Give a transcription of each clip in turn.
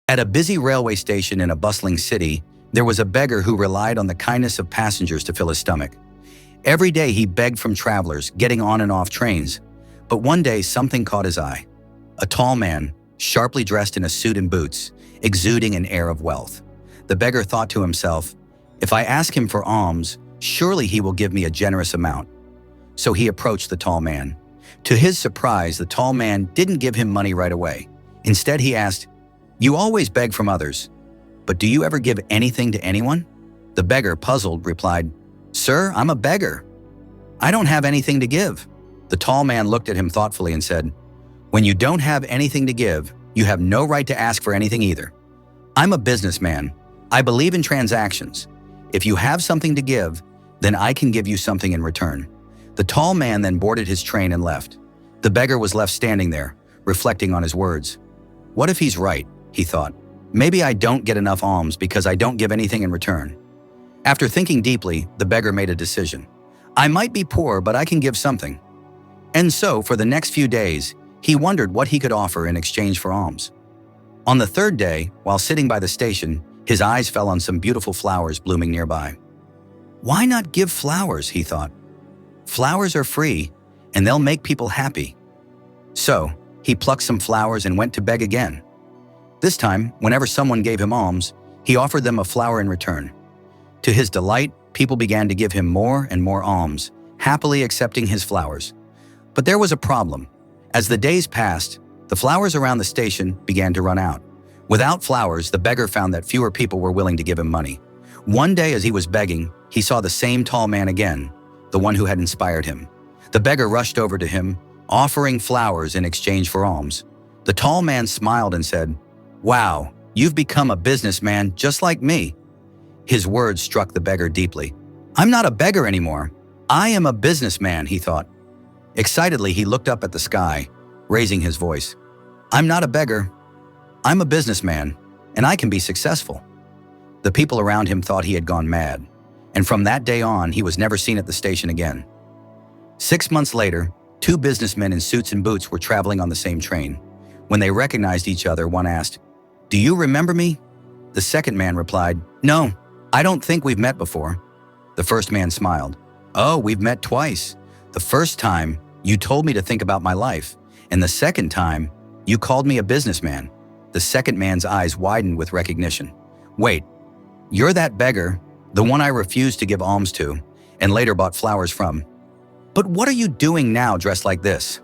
At a busy railway station in a bustling city, there was a beggar who relied on the kindness of passengers to fill his stomach. Every day he begged from travelers, getting on and off trains. But one day something caught his eye. A tall man, sharply dressed in a suit and boots, exuding an air of wealth. The beggar thought to himself, "If I ask him for alms, surely he will give me a generous amount." So he approached the tall man. To his surprise, the tall man didn't give him money right away. Instead, he asked, "You always beg from others, but do you ever give anything to anyone?" The beggar, puzzled, replied, "Sir, I'm a beggar. I don't have anything to give." The tall man looked at him thoughtfully and said, "When you don't have anything to give, you have no right to ask for anything either. I'm a businessman. I believe in transactions. If you have something to give, then I can give you something in return." The tall man then boarded his train and left. The beggar was left standing there, reflecting on his words. What if he's right, he thought. Maybe I don't get enough alms because I don't give anything in return. After thinking deeply, the beggar made a decision. I might be poor, but I can give something. And so, for the next few days, he wondered what he could offer in exchange for alms. On the third day, while sitting by the station, his eyes fell on some beautiful flowers blooming nearby. Why not give flowers, he thought. Flowers are free, and they'll make people happy. So, he plucked some flowers and went to beg again. This time, whenever someone gave him alms, he offered them a flower in return. To his delight, people began to give him more and more alms, happily accepting his flowers. But there was a problem. As the days passed, the flowers around the station began to run out. Without flowers, the beggar found that fewer people were willing to give him money. One day as he was begging, he saw the same tall man again, the one who had inspired him. The beggar rushed over to him, offering flowers in exchange for alms. The tall man smiled and said, "Wow, you've become a businessman just like me." His words struck the beggar deeply. "I'm not a beggar anymore. I am a businessman," he thought. Excitedly, he looked up at the sky, raising his voice. "I'm not a beggar. I'm a businessman, and I can be successful." The people around him thought he had gone mad, and from that day on, he was never seen at the station again. 6 months later, two businessmen in suits and boots were traveling on the same train. When they recognized each other, one asked, "Do you remember me?" The second man replied, "No, I don't think we've met before." The first man smiled. "Oh, we've met twice. The first time, you told me to think about my life, and the second time, you called me a businessman." The second man's eyes widened with recognition. "Wait, you're that beggar, the one I refused to give alms to, and later bought flowers from. But what are you doing now dressed like this?"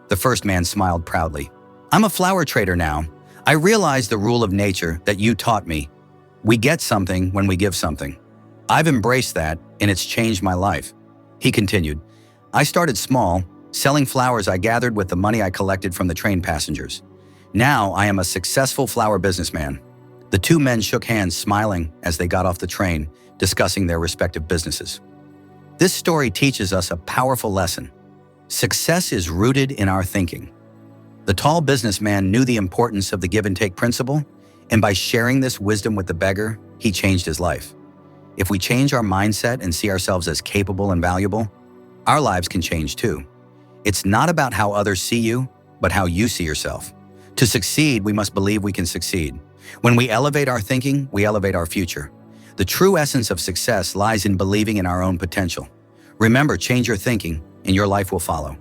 The first man smiled proudly. "I'm a flower trader now. I realize the rule of nature that you taught me. We get something when we give something. I've embraced that, and it's changed my life." He continued, "I started small, selling flowers I gathered with the money I collected from the train passengers. Now I am a successful flower businessman." The two men shook hands, smiling as they got off the train, discussing their respective businesses. This story teaches us a powerful lesson. Success is rooted in our thinking. The tall businessman knew the importance of the give-and-take principle, and by sharing this wisdom with the beggar, he changed his life. If we change our mindset and see ourselves as capable and valuable, our lives can change too. It's not about how others see you, but how you see yourself. To succeed, we must believe we can succeed. When we elevate our thinking, we elevate our future. The true essence of success lies in believing in our own potential. Remember, change your thinking, and your life will follow.